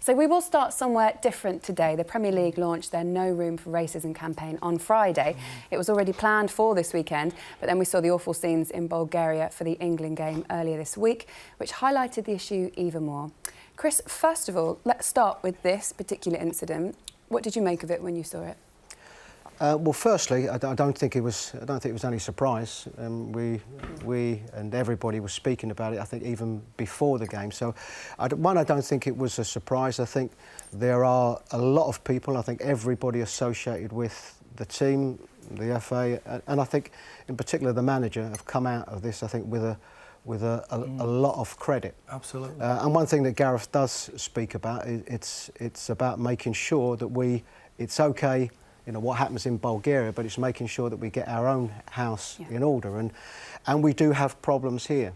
So we will start somewhere different today. The Premier League launched their No Room for Racism campaign on Friday. It was already planned for this weekend, but then we saw the awful scenes in Bulgaria for the England game earlier this week, which highlighted the issue even more. Chris, first of all, let's start with this particular incident. What did you make of it when you saw it? Well, firstly, I don't think it was any surprise. We and everybody was speaking about it, I think, even before the game. So, I don't think it was a surprise. I think there are a lot of people, I think everybody associated with the team, the FA, and I think in particular the manager have come out of this, I think, with a lot of credit. Absolutely. And one thing that Gareth does speak about, it's about making sure that it's okay, you know, what happens in Bulgaria, but it's making sure that we get our own house in order, and we do have problems here.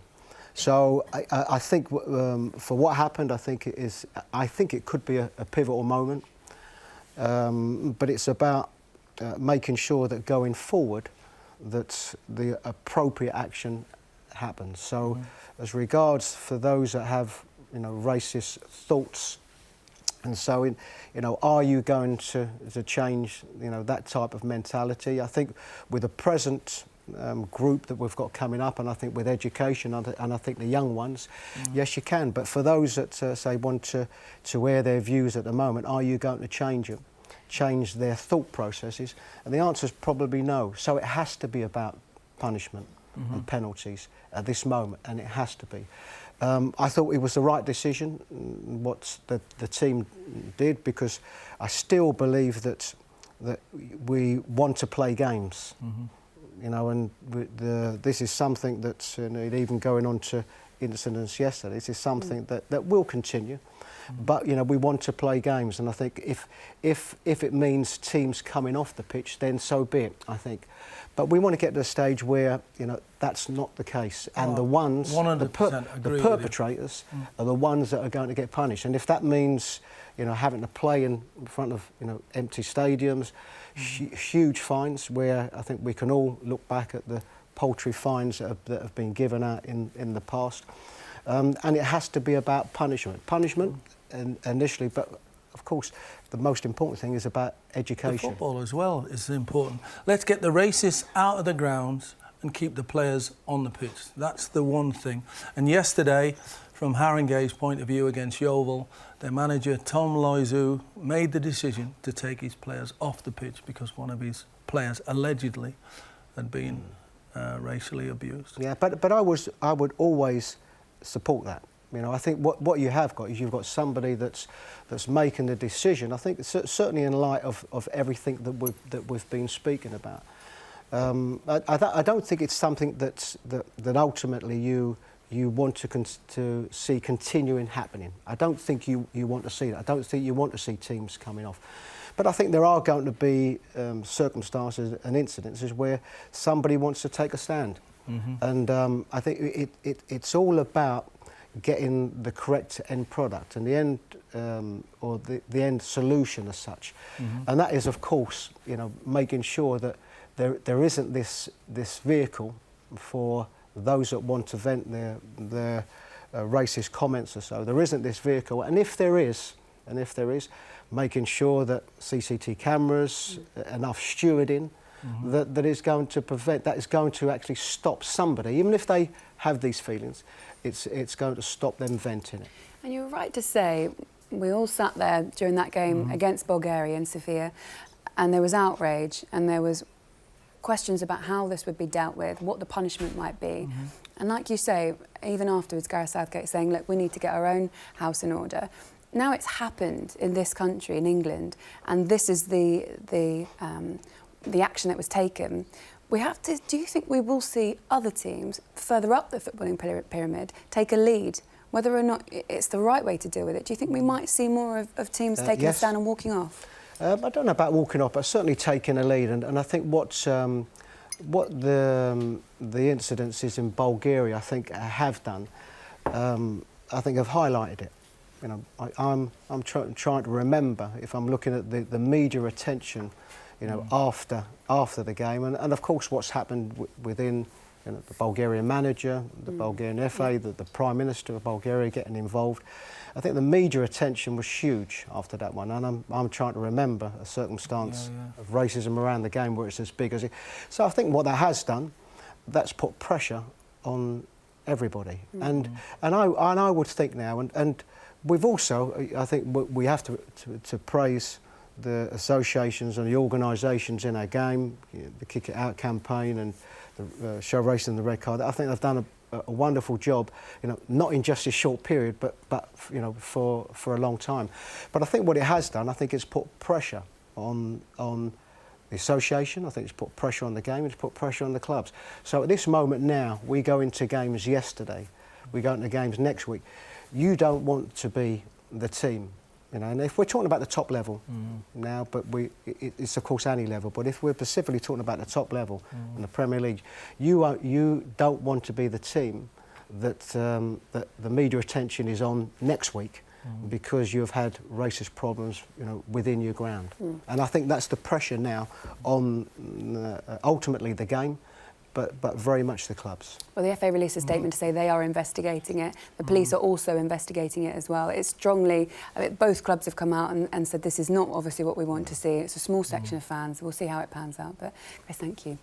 So I think for what happened, I think it could be a pivotal moment, but it's about making sure that going forward, that the appropriate action happens. So, as regards for those that have, you know, racist thoughts. And so, you know, are you going to change, you know, that type of mentality? I think with the present group that we've got coming up, and I think with education, and I think the young ones, yes, you can. But for those that say want to air their views at the moment, are you going to change their thought processes? And the answer is probably no. So it has to be about punishment and penalties at this moment, and it has to be. I thought it was the right decision, what the team did, because I still believe that we want to play games, you know, and this is something that's, you know, even going on to incidents yesterday, this is something that will continue. But, you know, we want to play games, and I think if it means teams coming off the pitch, then so be it, I think. But we want to get to the stage where, you know, that's not the case, and the perpetrators are the ones that are going to get punished. And if that means, you know, having to play in front of, you know, empty stadiums, huge fines, where I think we can all look back at the paltry fines that have been given out in the past. And it has to be about punishment initially, but of course the most important thing is about education. The football as well is important. Let's get the racists out of the grounds and keep the players on the pitch. That's the one thing. And yesterday, from Haringey's point of view against Yeovil, their manager Tom Loiseau made the decision to take his players off the pitch because one of his players allegedly had been racially abused. Yeah, but I would always support that. You know, I think what you have got is you've got somebody that's making the decision. I think certainly in light of everything that we've been speaking about. I don't think it's something that ultimately you want to see continuing happening. I don't think you want to see that. I don't think you want to see teams coming off. But I think there are going to be circumstances and incidences where somebody wants to take a stand. And I think it's all about getting the correct end product and the end or the end solution as such. And that is, of course, you know, making sure that there isn't this vehicle for those that want to vent their racist comments or so. There isn't this vehicle, and if there is, making sure that CCTV cameras, enough stewarding, that is going to prevent, that is going to actually stop somebody, even if they have these feelings, it's going to stop them venting it. And you're right to say, we all sat there during that game against Bulgaria in Sofia, and there was outrage, and there was questions about how this would be dealt with, what the punishment might be. And like you say, even afterwards, Gareth Southgate saying, look, we need to get our own house in order. Now it's happened in this country, in England, and this is the action that was taken. We have to. Do you think we will see other teams further up the footballing pyramid take a lead, whether or not it's the right way to deal with it? Do you think we might see more of teams taking a stand and walking off? I don't know about walking off, but certainly taking a lead. And I think what the incidences in Bulgaria, I think, have done, I think have highlighted it. You know, I'm trying to remember, if I'm looking at the media attention, you know, after the game, and of course what's happened within you know, the Bulgarian manager, the Bulgarian FA, the Prime Minister of Bulgaria getting involved. I think the media attention was huge after that one, and I'm trying to remember a circumstance of racism around the game where it's as big as it. So I think what that has done, that's put pressure on everybody, and I would think now, and we've also, I think we have to praise the associations and the organisations in our game, the Kick It Out campaign and the Show Racism and the Red Card. I think they've done a wonderful job, you know, not in just a short period, but you know, for a long time. But I think what it has done, I think it's put pressure on the association. I think it's put pressure on the game. It's put pressure on the clubs. So at this moment now, we go into games yesterday, we go into games next week. You don't want to be the team. You know, and if we're talking about the top level now, but it's of course any level, but if we're specifically talking about the top level in the Premier League, you don't want to be the team that that the media attention is on next week because you've had racist problems, you know, within your ground. And I think that's the pressure now on ultimately the game, but very much the clubs. Well, the FA released a statement to say they are investigating it. The police are also investigating it as well. It's strongly, I mean, both clubs have come out and said this is not obviously what we want to see. It's a small section of fans. We'll see how it pans out. But Chris, thank you.